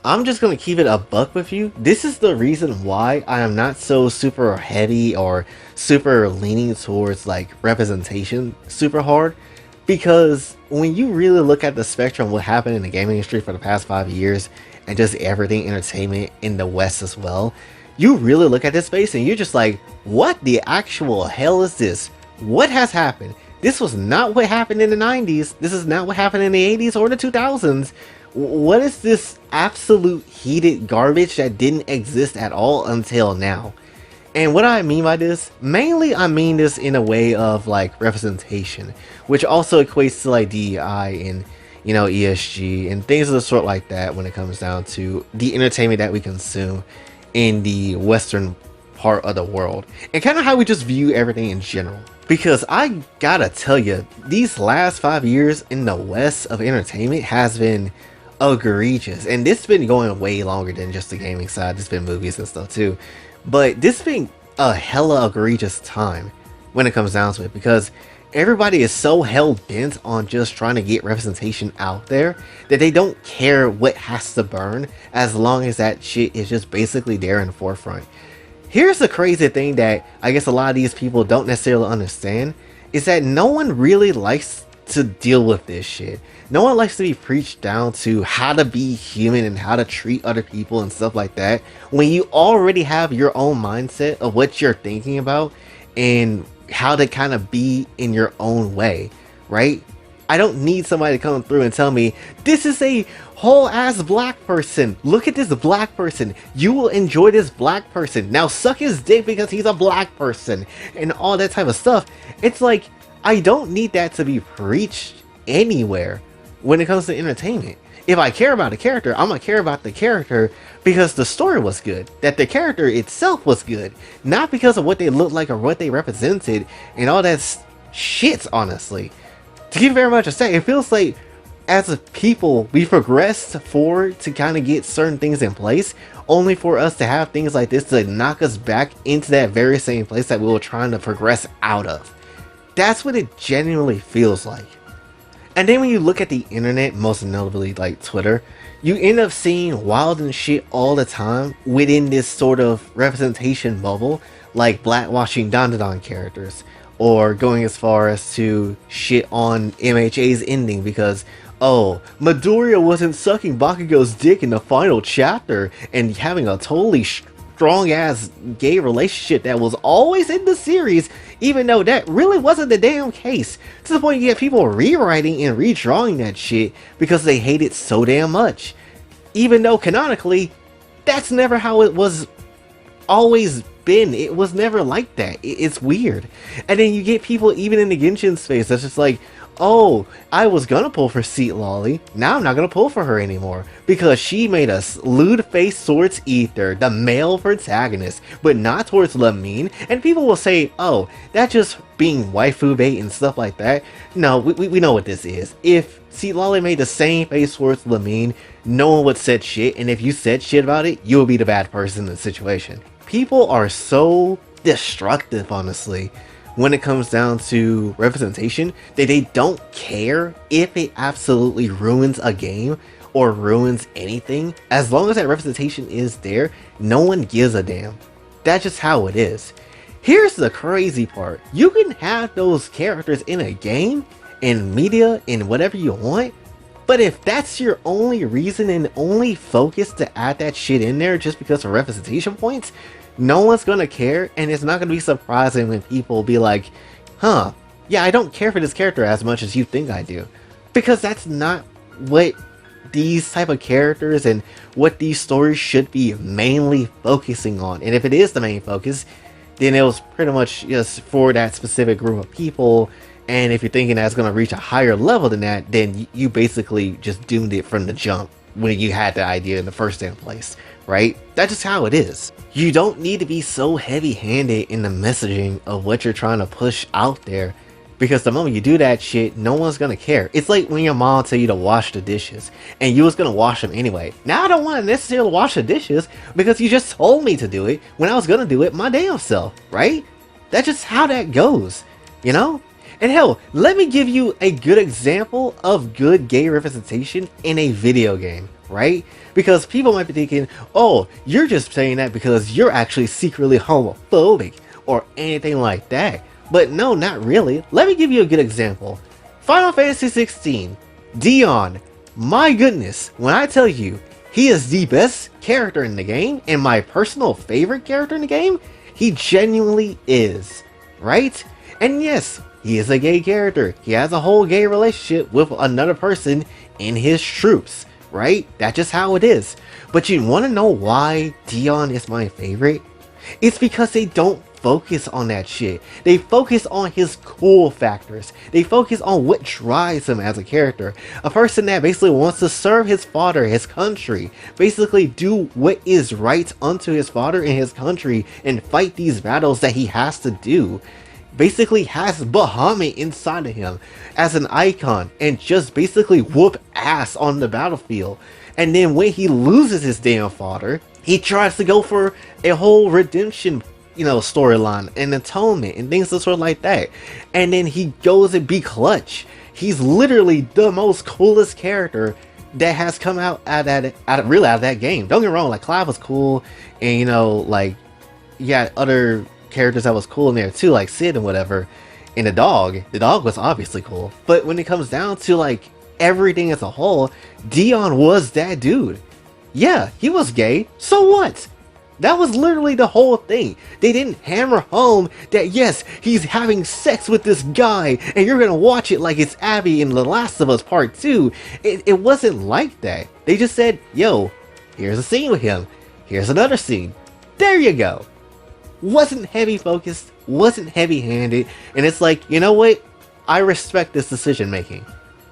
I'm just gonna keep it a buck with you. This is the reason why I am not so super heavy or super leaning towards like representation super hard. Because when you really look at the spectrum of what happened in the gaming industry for the past 5 years and just everything entertainment in the West as well, you really look at this space and you're just like, what the actual hell is this? What has happened? This was not what happened in the 90s. This is not what happened in the 80s or the 2000s. What is this absolute heated garbage that didn't exist at all until now? And what I mean by this, mainly I mean this in a way of like representation, which also equates to like DEI and ESG and things of the sort like that when it comes down to the entertainment that we consume in the Western part of the world and kind of how we just view everything in general. Because I gotta tell you, these last 5 years in the West of entertainment has been egregious, and this has been going way longer than just the gaming side. This has been movies and stuff too, but this has been a hella egregious time when it comes down to it, because everybody is so hell-bent on just trying to get representation out there that they don't care what has to burn as long as that shit is just basically there in the forefront. Here's the crazy thing that I guess a lot of these people don't necessarily understand, is that no one really likes to deal with this shit. No one likes to be preached down to how to be human and how to treat other people and stuff like that, when you already have your own mindset of what you're thinking about and how to kind of be in your own way, right? I don't need somebody to come through and tell me, this is a whole ass black person. Look at this black person. You will enjoy this black person. Now suck his dick because he's a black person and all that type of stuff. It's like, I don't need that to be preached anywhere when it comes to entertainment. If I care about a character, I'm gonna care about the character because the story was good, that the character itself was good, not because of what they looked like or what they represented and all that shit, honestly. To give very much a say, it feels like as a people we progressed forward to kind of get certain things in place, only for us to have things like this to knock us back into that very same place that we were trying to progress out of. That's what it genuinely feels like. And then when you look at the internet, most notably like Twitter, you end up seeing wild and shit all the time within this sort of representation bubble, like blackwashing Dandadan characters, or going as far as to shit on MHA's ending because, oh, Midoriya wasn't sucking Bakugo's dick in the final chapter and having a totally strong ass gay relationship that was always in the series, even though that really wasn't the damn case. To the point you get people rewriting and redrawing that shit because they hate it so damn much. Even though canonically, that's never how it was always been. It was never like that. It's weird. And then you get people even in the Genshin space that's just like, oh, I was gonna pull for Seat Lolly, now I'm not gonna pull for her anymore because she made us lewd face towards Ether, the male protagonist, but not towards Lamine. And people will say, oh, that's just being waifu bait and stuff like that. No, we know what this is. If Seat Lolly made the same face towards Lamine, no one would said shit, and if you said shit about it, you would be the bad person in the situation. People are so destructive, honestly, when it comes down to representation, that they don't care if it absolutely ruins a game or ruins anything. As long as that representation is there, no one gives a damn. That's just how it is. Here's the crazy part. You can have those characters in a game, in media, in whatever you want, but if that's your only reason and only focus to add that shit in there just because of representation points, no one's gonna care, and it's not gonna be surprising when people be like, huh, yeah, I don't care for this character as much as you think I do. Because that's not what these type of characters and what these stories should be mainly focusing on. And if it is the main focus, then it was pretty much just for that specific group of people. And if you're thinking that's gonna reach a higher level than that, then you basically just doomed it from the jump when you had the idea in the first damn place, right? That's just how it is. You don't need to be so heavy-handed in the messaging of what you're trying to push out there, because the moment you do that shit, no one's gonna care. It's like when your mom tell you to wash the dishes and you was gonna wash them anyway. Now I don't want to necessarily wash the dishes because you just told me to do it when I was gonna do it my damn self, right? That's just how that goes, you know? And hell, let me give you a good example of good gay representation in a video game. right? Because people might be thinking, oh, you're just saying that because you're actually secretly homophobic or anything like that. But no, not really. Let me give you a good example. Final Fantasy 16, Dion. My goodness, when I tell you he is the best character in the game and my personal favorite character in the game, he genuinely is, right? And yes, he is a gay character. He has a whole gay relationship with another person in his troops, right? That's just how it is. But you want to know why Dion is my favorite? It's because they don't focus on that shit. They focus on his cool factors. They focus on what drives him as a character. A person that basically wants to serve his father, his country. Basically do what is right unto his father and his country and fight these battles that he has to do. Basically has Bahamut inside of him as an icon and just basically whoop ass on the battlefield. And then when he loses his damn father, he tries to go for a whole redemption, storyline and atonement and things of sort of like that. And then he goes and be Clutch. He's literally the most coolest character that has come out out of that game. Don't get me wrong, like Clive was cool, and you got other characters that was cool in there too, like Sid and whatever. And the dog was obviously cool. But when it comes down to like everything as a whole, Dion was that dude. Yeah, he was gay. So what? That was literally the whole thing. They didn't hammer home that yes, he's having sex with this guy and you're gonna watch it like it's Abby in The Last of Us Part 2. It wasn't like that. They just said, yo, here's a scene with him. Here's another scene. There you go. Wasn't heavy focused, wasn't heavy handed, and it's like, you know what? I respect this decision making.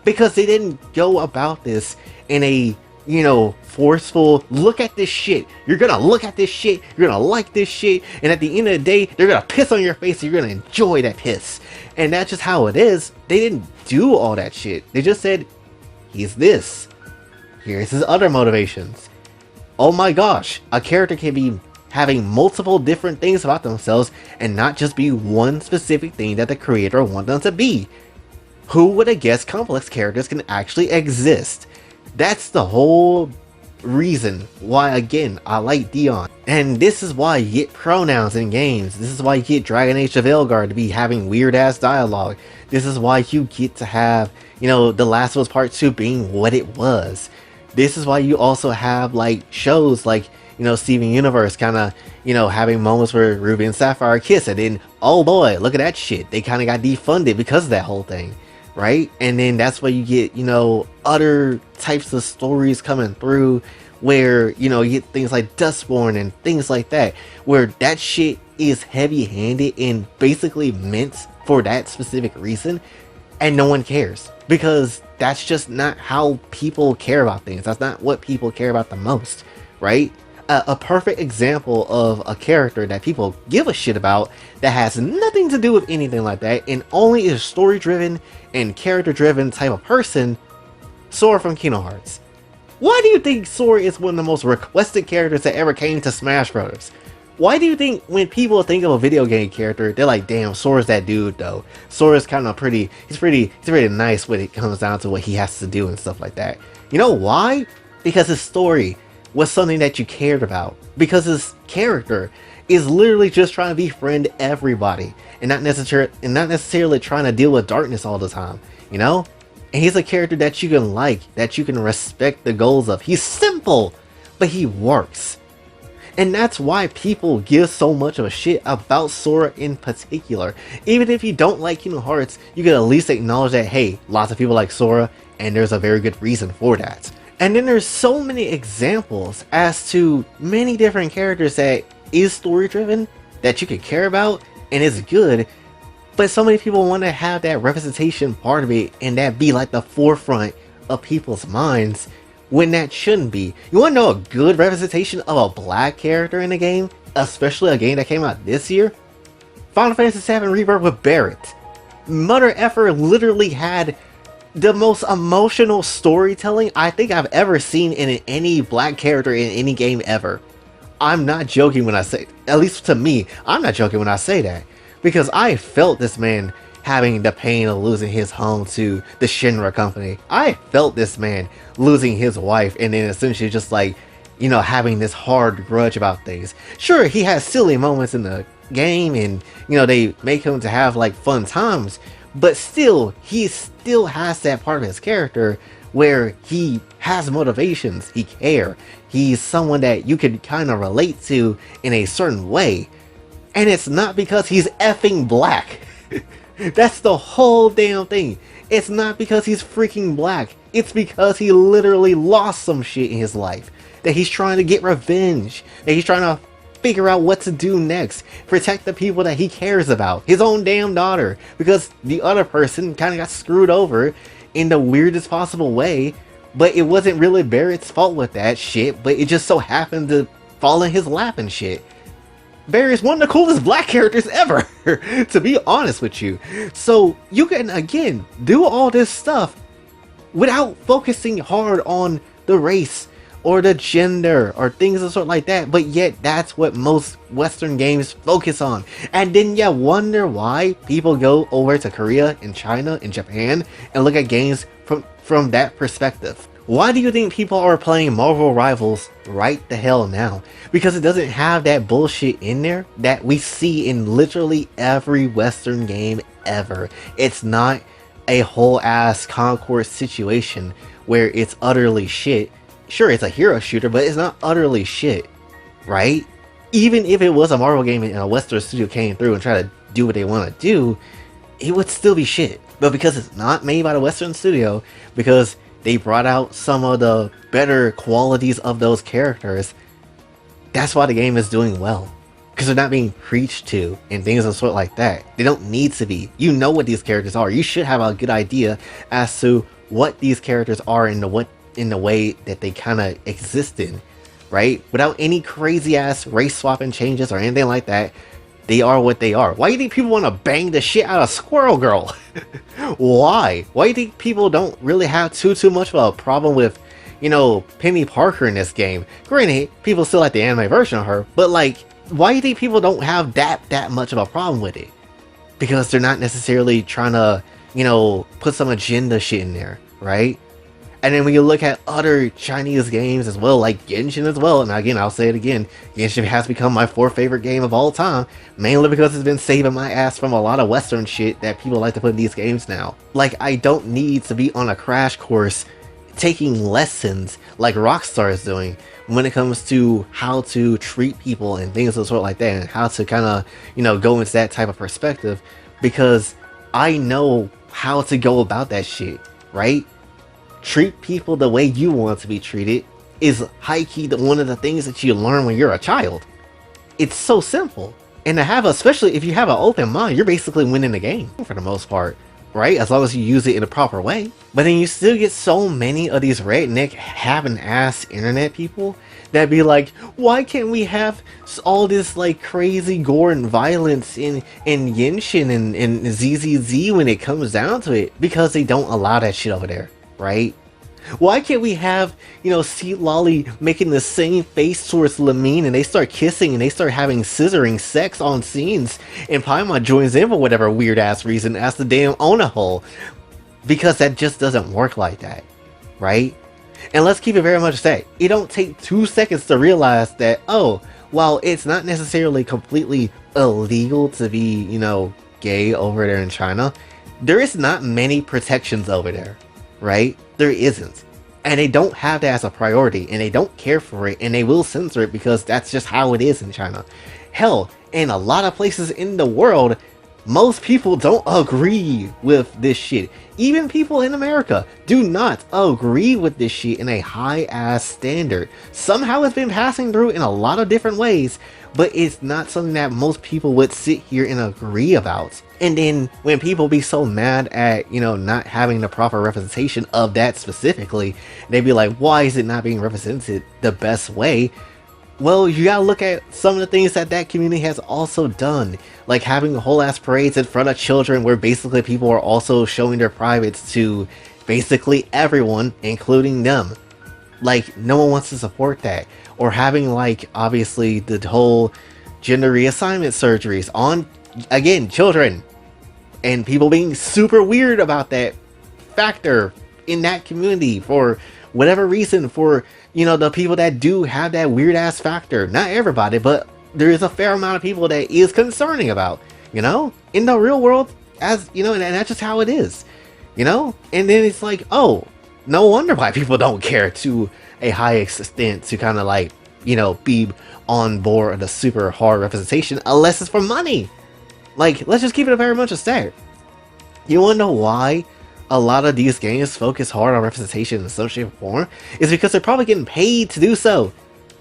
Because they didn't go about this in a, forceful, look at this shit. You're gonna look at this shit, you're gonna like this shit, and at the end of the day, they're gonna piss on your face and you're gonna enjoy that piss. And that's just how it is. They didn't do all that shit. They just said, he's this. Here's his other motivations. Oh my gosh, a character can be having multiple different things about themselves and not just be one specific thing that the creator wants them to be. Who would have guessed complex characters can actually exist? That's the whole reason why, again, I like Dion. And this is why you get pronouns in games. This is why you get Dragon Age of Elgar to be having weird ass dialogue. This is why you get to have, The Last of Us Part 2 being what it was. This is why you also have like shows like, Steven Universe kind of, having moments where Ruby and Sapphire kiss, and then, oh boy, look at that shit. They kind of got defunded because of that whole thing, right? And then that's why you get, other types of stories coming through where, you get things like Dustborn and things like that, where that shit is heavy-handed and basically meant for that specific reason, and no one cares. Because that's just not how people care about things. That's not what people care about the most, right? A perfect example of a character that people give a shit about that has nothing to do with anything like that and only is story driven and character driven type of person, Sora from Kingdom Hearts. Why do you think Sora is one of the most requested characters that ever came to Smash Bros? Why do you think when people think of a video game character, they're like, damn, Sora's that dude though. Sora's kind of he's pretty nice when it comes down to what he has to do and stuff like that. You know why? Because his story was something that you cared about. Because his character is literally just trying to befriend everybody and not necessarily trying to deal with darkness all the time, And he's a character that you can like, that you can respect the goals of. He's simple, but he works. And that's why people give so much of a shit about Sora in particular. Even if you don't like Kingdom Hearts, you can at least acknowledge that, hey, lots of people like Sora, and there's a very good reason for that. And then there's so many examples as to many different characters that is story driven, that you can care about, and is good, but so many people want to have that representation part of it, and that be like the forefront of people's minds, when that shouldn't be. You want to know a good representation of a black character in a game, especially a game that came out this year? Final Fantasy VII Rebirth with Barret. Mother Effer literally had the most emotional storytelling I think I've ever seen in any black character in any game ever. I'm not joking when I say, at least to me, I'm not joking when I say that. Because I felt this man having the pain of losing his home to the Shinra company. I felt this man losing his wife and then essentially just like, having this hard grudge about things. Sure, he has silly moments in the game and, they make him to have like fun times, but still, he still has that part of his character where he has motivations, he care. He's someone that you can kind of relate to in a certain way. And it's not because he's effing black. That's the whole damn thing. It's not because he's freaking black. It's because he literally lost some shit in his life. That he's trying to get revenge. That he's trying to figure out what to do next. Protect the people that he cares about. His own damn daughter. Because the other person kind of got screwed over in the weirdest possible way. But it wasn't really Barrett's fault with that shit. But it just so happened to fall in his lap and shit. Barry's one of the coolest black characters ever, to be honest with you. So you can, again, do all this stuff without focusing hard on the race or the gender or things of sort like that, but yet that's what most Western games focus on. And then you wonder why people go over to Korea and China and Japan and look at games from that perspective. Why do you think people are playing Marvel Rivals right the hell now? Because it doesn't have that bullshit in there that we see in literally every Western game ever. It's not a whole ass Concord situation where it's utterly shit. Sure, it's a hero shooter, but it's not utterly shit, right? Even if it was a Marvel game and a Western studio came through and tried to do what they want to do, it would still be shit. But because it's not made by the Western studio, because they brought out some of the better qualities of those characters, that's why the game is doing well. Because they're not being preached to and things of sort like that. They don't need to be. You know what these characters are. You should have a good idea as to what these characters are in the way that they kind of exist in, right? Without any crazy ass race swapping changes or anything like that. They are what they are. Why do you think people want to bang the shit out of Squirrel Girl? Why? Why do you think people don't really have too much of a problem with, Penny Parker in this game? Granted, people still like the anime version of her, but like, why do you think people don't have that much of a problem with it? Because they're not necessarily trying to, put some agenda shit in there, right? And then when you look at other Chinese games as well, like Genshin as well, and again, I'll say it again, Genshin has become my 4th favorite game of all time, mainly because it's been saving my ass from a lot of Western shit that people like to put in these games now. Like, I don't need to be on a crash course taking lessons like Rockstar is doing when it comes to how to treat people and things of the sort like that, and how to kind of, go into that type of perspective, because I know how to go about that shit, right? Treat people the way you want to be treated is high-key one of the things that you learn when you're a child. It's so simple. And to have, especially if you have an open mind, you're basically winning the game for the most part, right? As long as you use it in a proper way. But then you still get so many of these redneck having-ass internet people that be like, why can't we have all this like crazy gore and violence in Genshin and ZZZ when it comes down to it? Because they don't allow that shit over there. Right? Why can't we have, Seat Lolly making the same face towards Lamine and they start kissing and they start having scissoring sex on scenes and Paimon joins in for whatever weird ass reason as the damn Onahole? Because that just doesn't work like that, right? And let's keep it very much that it don't take 2 seconds to realize that, oh, while it's not necessarily completely illegal to be, gay over there in China, there is not many protections over there. Right? There isn't. And they don't have that as a priority, and they don't care for it, and they will censor it because that's just how it is in China. Hell, in a lot of places in the world, most people don't agree with this shit. Even people in America do not agree with this shit in a high-ass standard. Somehow it's been passing through in a lot of different ways, but it's not something that most people would sit here and agree about. And then when people be so mad at, not having the proper representation of that specifically, they be like, why is it not being represented the best way? Well, you gotta look at some of the things that community has also done. Like having whole ass parades in front of children where basically people are also showing their privates to basically everyone, including them. Like, no one wants to support that. Or having, like, obviously the whole gender reassignment surgeries on, again, children. and people being super weird about that factor in that community for whatever reason. For the people that do have that weird ass factor, not everybody, but there is a fair amount of people that is concerning about, in the real world, as and that's just how it is, and then it's like, oh, no wonder why people don't care to a high extent to kind of like be on board of the super hard representation, unless it's for money. Like, let's just keep it a very much a stack. You wanna know why a lot of these games focus hard on representation in some shape or form? Is because they're probably getting paid to do so.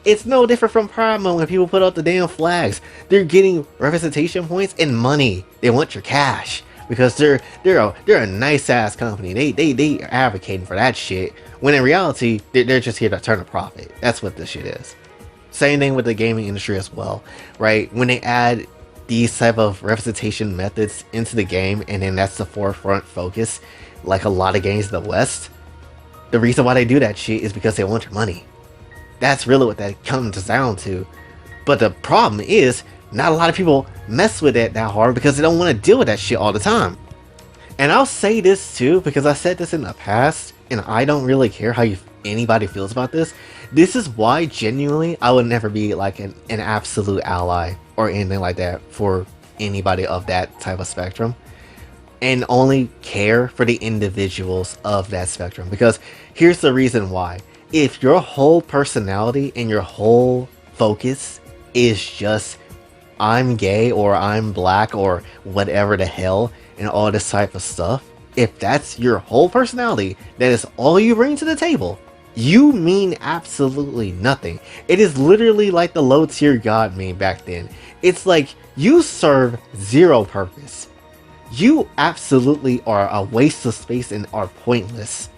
It's no different from Primo when people put up the damn flags. They're getting representation points and money. They want your cash because they're a nice ass company. They advocating for that shit. When in reality, they're just here to turn a profit. That's what this shit is. Same thing with the gaming industry as well, right? When they add these type of representation methods into the game, and then that's the forefront focus, like a lot of games in the West, the reason why they do that shit is because they want your money. That's really what that comes down to. But the problem is, not a lot of people mess with it that hard because they don't want to deal with that shit all the time. And I'll say this too, because I said this in the past, and I don't really care how anybody feels about this. This is why, genuinely, I would never be like an absolute ally or anything like that for anybody of that type of spectrum, and only care for the individuals of that spectrum. Because here's the reason why. If your whole personality and your whole focus is just I'm gay or I'm black or whatever the hell and all this type of stuff, if that's your whole personality, that is all you bring to the table, you mean absolutely nothing. It is literally like the low tier god meme back then. It's like you serve zero purpose. You absolutely are a waste of space and are pointless.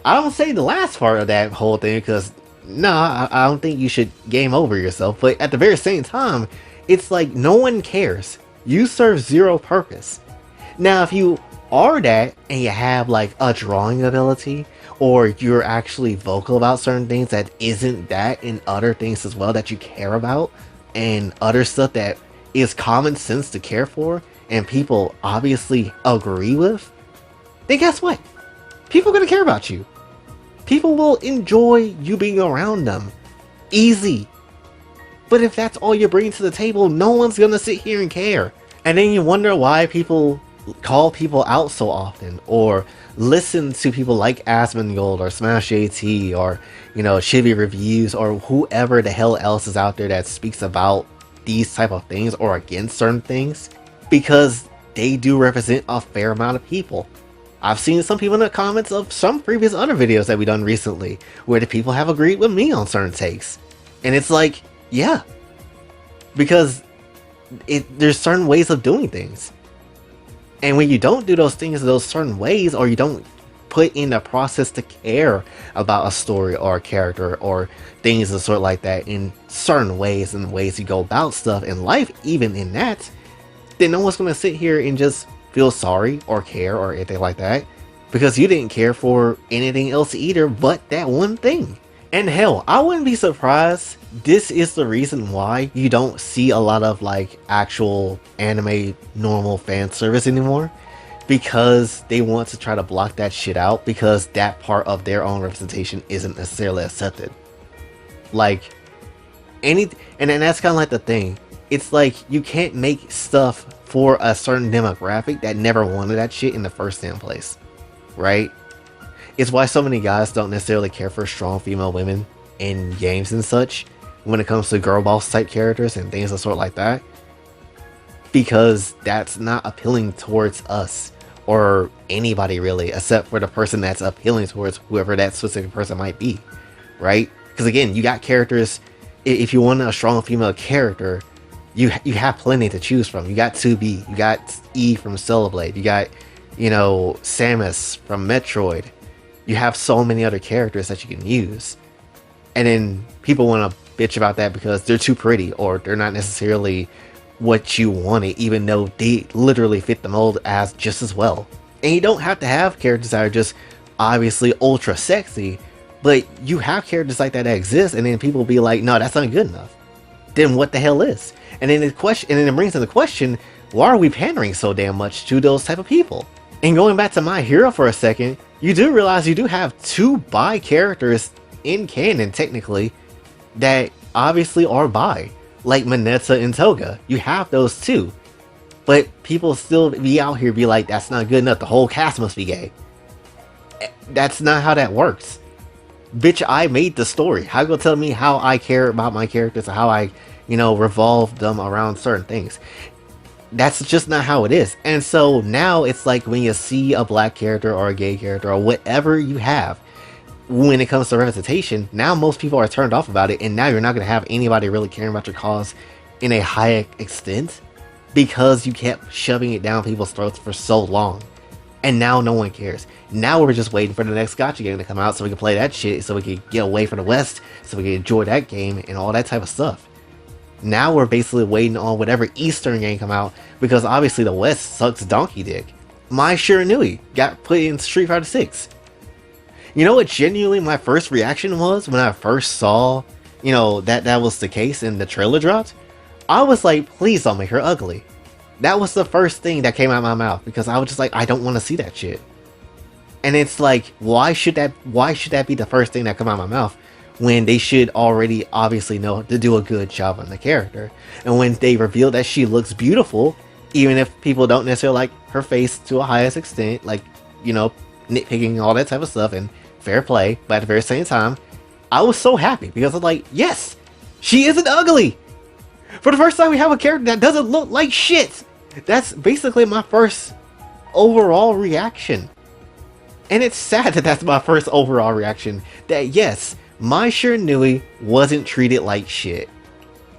I don't say the last part of that whole thing because I don't think you should game over yourself, but at the very same time, it's like no one cares. You serve zero purpose. Now, if you are that and you have like a drawing ability, or you're actually vocal about certain things that isn't that, and other things as well that you care about, and other stuff that is common sense to care for, and people obviously agree with, then guess what? People are gonna care about you. People will enjoy you being around them. Easy. But if that's all you bring to the table, no one's gonna sit here and care. And then you wonder why people call people out so often, or listen to people like Asmongold or Smash AT or Chibi Reviews or whoever the hell else is out there that speaks about these type of things or against certain things, because they do represent a fair amount of people. I've seen some people in the comments of some previous other videos that we've done recently where the people have agreed with me on certain takes, and it's like, yeah, because there's certain ways of doing things. And when you don't do those things those certain ways, or you don't put in the process to care about a story or a character or things of sort like that in certain ways, and ways you go about stuff in life, even in that, then no one's going to sit here and just feel sorry or care or anything like that, because you didn't care for anything else either but that one thing. And hell, I wouldn't be surprised this is the reason why you don't see a lot of like actual anime normal fan service anymore, because they want to try to block that shit out, because that part of their own representation isn't necessarily accepted. Like and that's kind of like the thing. It's like you can't make stuff for a certain demographic that never wanted that shit in the first damn place, right? It's why so many guys don't necessarily care for strong female women in games and such when it comes to girl boss type characters and things of sort like that, because that's not appealing towards us or anybody really, except for the person that's appealing towards whoever that specific person might be, right? Because again, you got characters. If you want a strong female character, you have plenty to choose from. You got 2B, you got E from Stellar Blade, you got Samus from Metroid. You have so many other characters that you can use, and then people want to bitch about that because they're too pretty or they're not necessarily what you wanted, even though they literally fit the mold as just as well. And you don't have to have characters that are just obviously ultra sexy, but you have characters like that exist, and then people be like, no, that's not good enough. Then what the hell is? And then it brings in the question, why are we pandering so damn much to those type of people? And going back to My Hero for a second, you do realize you do have two bi characters in canon, technically, that obviously are bi. Like Mineta and Toga. You have those two. But people still be out here be like, that's not good enough, the whole cast must be gay. That's not how that works. Bitch, I made the story. How you gonna tell me how I care about my characters or how I, revolve them around certain things? That's just not how it is. And so now it's like when you see a black character or a gay character or whatever you have, when it comes to representation, now most people are turned off about it, and now you're not going to have anybody really caring about your cause in a high extent because you kept shoving it down people's throats for so long. And now no one cares. Now we're just waiting for the next gacha game to come out so we can play that shit, so we can get away from the West, so we can enjoy that game and all that type of stuff. Now we're basically waiting on whatever Eastern game come out, because obviously the West sucks donkey dick. My Shiranui got put in Street Fighter 6. You know what genuinely my first reaction was when I first saw, that was the case and the trailer dropped? I was like, please don't make her ugly. That was the first thing that came out of my mouth, because I was just like, I don't want to see that shit. And it's like, why should that be the first thing that come out of my mouth when they should already obviously know to do a good job on the character? And when they reveal that she looks beautiful, even if people don't necessarily like her face to a highest extent, like, nitpicking all that type of stuff, and fair play, but at the very same time, I was so happy because I'm like, yes, she isn't ugly. For the first time, we have a character that doesn't look like shit. That's basically my first overall reaction. And it's sad that that's my first overall reaction. That yes, my Shiranui wasn't treated like shit.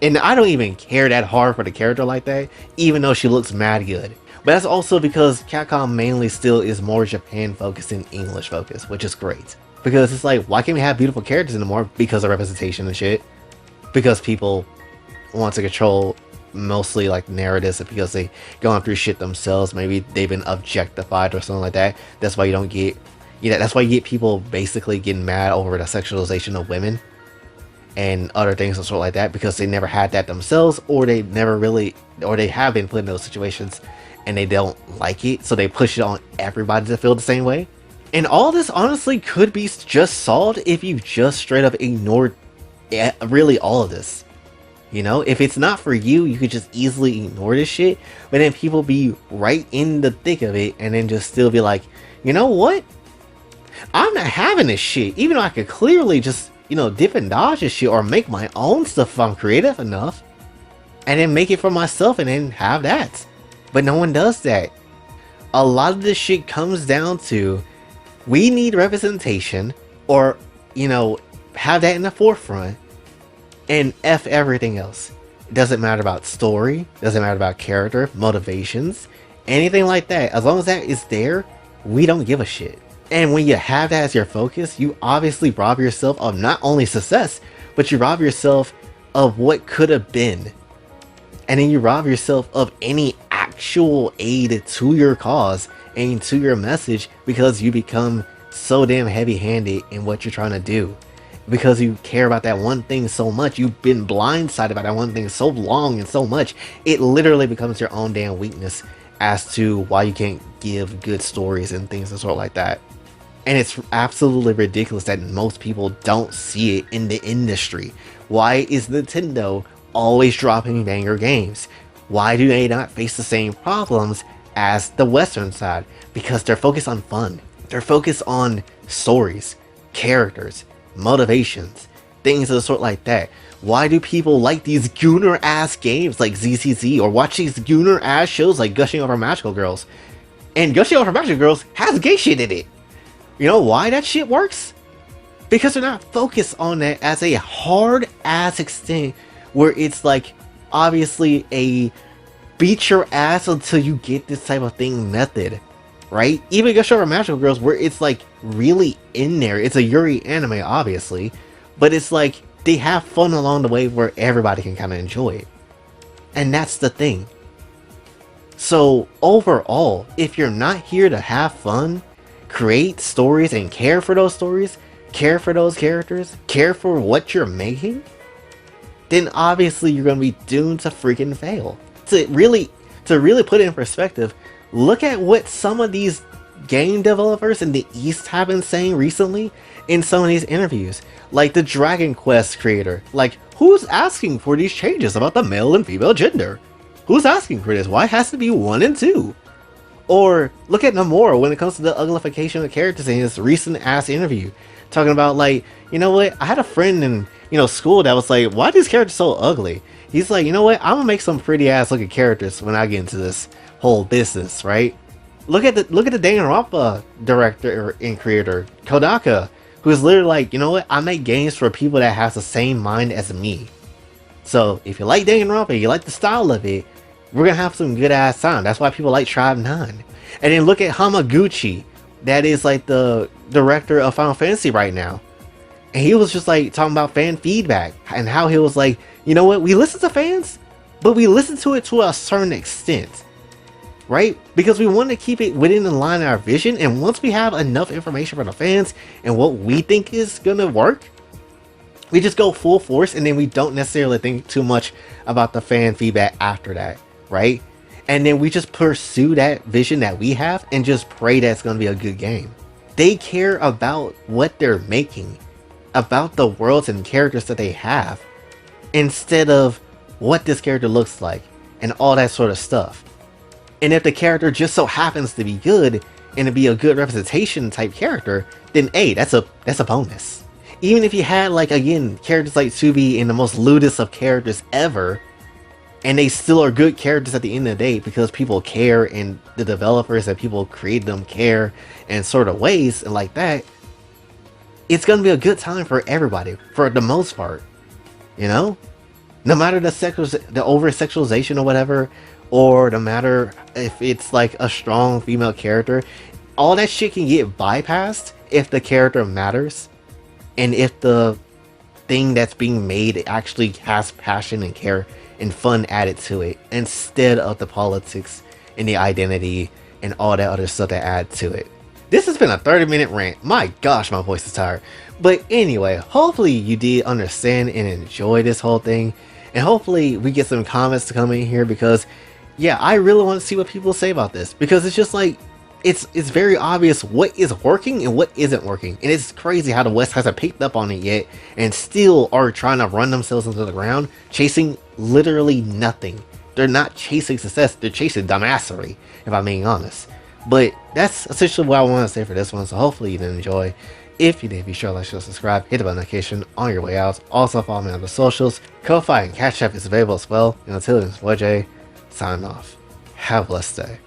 And I don't even care that hard for the character like that, even though she looks mad good. But that's also because Capcom mainly still is more Japan focused than English focused, which is great. Because it's like, why can't we have beautiful characters anymore? Because of representation and shit. Because people want to control mostly like narratives, and because they going through shit themselves, maybe they've been objectified or something like that. That's why you don't get, that's why you get people basically getting mad over the sexualization of women and other things and sort of like that, because they never had that themselves, or they never really, or they have been put in those situations and they don't like it, so they push it on everybody to feel the same way. And all this honestly could be just solved if you just straight up ignored really all of this. If it's not for you, you could just easily ignore this shit, but then people be right in the thick of it and then just still be like, you know what? I'm not having this shit, even though I could clearly just, dip and dodge this shit or make my own stuff if I'm creative enough, and then make it for myself and then have that. But no one does that. A lot of this shit comes down to, we need representation, or, have that in the forefront, and F everything else. It doesn't matter about story, doesn't matter about character, motivations, anything like that. As long as that is there, we don't give a shit. And when you have that as your focus, you obviously rob yourself of not only success, but you rob yourself of what could have been. And then you rob yourself of any actual aid to your cause and to your message, because you become so damn heavy-handed in what you're trying to do. Because you care about that one thing so much, you've been blindsided by that one thing so long and so much, it literally becomes your own damn weakness as to why you can't give good stories and things and sort of like that. And it's absolutely ridiculous that most people don't see it in the industry. Why is Nintendo always dropping banger games? Why do they not face the same problems as the Western side? Because they're focused on fun. They're focused on stories, characters, motivations, things of the sort like that. Why do people like these gooner ass games like ZCZ, or watch these gooner ass shows like Gushing Over Magical Girls? And Gushing Over Magical Girls has gay shit in it. You know why that shit works? Because they're not focused on that as a hard ass extent where it's like obviously a beat your ass until you get this type of thing method, right? Even Gushing Over Magical Girls, where it's like really in there. It's a Yuri anime, obviously, but it's like they have fun along the way where everybody can kind of enjoy it. And that's the thing. So overall, if you're not here to have fun, create stories and care for those stories, care for those characters, care for what you're making, then obviously you're going to be doomed to freaking fail. To to really put it in perspective, look at what some of these game developers in the East have been saying recently in some of these interviews. Like the Dragon Quest creator. Like, who's asking for these changes about the male and female gender? Who's asking for this? Why it has to be 1 and 2? Or look at Nomura when it comes to the uglification of characters in his recent ass interview. Talking about like, you know what, I had a friend in, school that was like, why are these characters so ugly? He's like, you know what, I'm gonna make some pretty ass looking characters when I get into this whole business, right? Look at the Danganronpa director and creator, Kodaka, who's literally like, you know what, I make games for people that have the same mind as me. So if you like Danganronpa, you like the style of it, we're gonna have some good ass time. That's why people like Tribe 9. And then look at Hamaguchi, that is like the director of Final Fantasy right now. And he was just like talking about fan feedback and how he was like, you know what, we listen to fans, but we listen to it to a certain extent, right? Because we want to keep it within the line of our vision. And once we have enough information from the fans and what we think is gonna work, we just go full force, and then we don't necessarily think too much about the fan feedback after that, right? And then we just pursue that vision that we have and just pray that it's going to be a good game. They care about what they're making, about the worlds and characters that they have, instead of what this character looks like and all that sort of stuff. And if the character just so happens to be good and to be a good representation type character, then hey, that's a bonus. Even if you had, like, again, characters like Tsubi and the most lewdest of characters ever, and they still are good characters at the end of the day because people care and the developers that people create them care in sort of ways and like that, it's going to be a good time for everybody, for the most part, no matter the over-sexualization or whatever, or no matter if it's like a strong female character, all that shit can get bypassed if the character matters. And if the thing that's being made actually has passion and care and fun added to it, instead of the politics and the identity and all that other stuff that add to it. This has been a 30-minute rant. My gosh, my voice is tired. But anyway, hopefully you did understand and enjoy this whole thing. And hopefully we get some comments to come in here, because yeah, I really want to see what people say about this. Because it's just like, it's very obvious what is working and what isn't working. And it's crazy how the West hasn't picked up on it yet and still are trying to run themselves into the ground, chasing literally nothing. They're not chasing success, they're chasing dumbassery, if I'm being honest. But that's essentially what I want to say for this one, so hopefully you did enjoy. If you did, be sure to like, share, subscribe, hit the bell notification on your way out. Also follow me on the socials. Kofi and Cash App is available as well. And until then, it's boy Jay, signing off. Have a blessed day.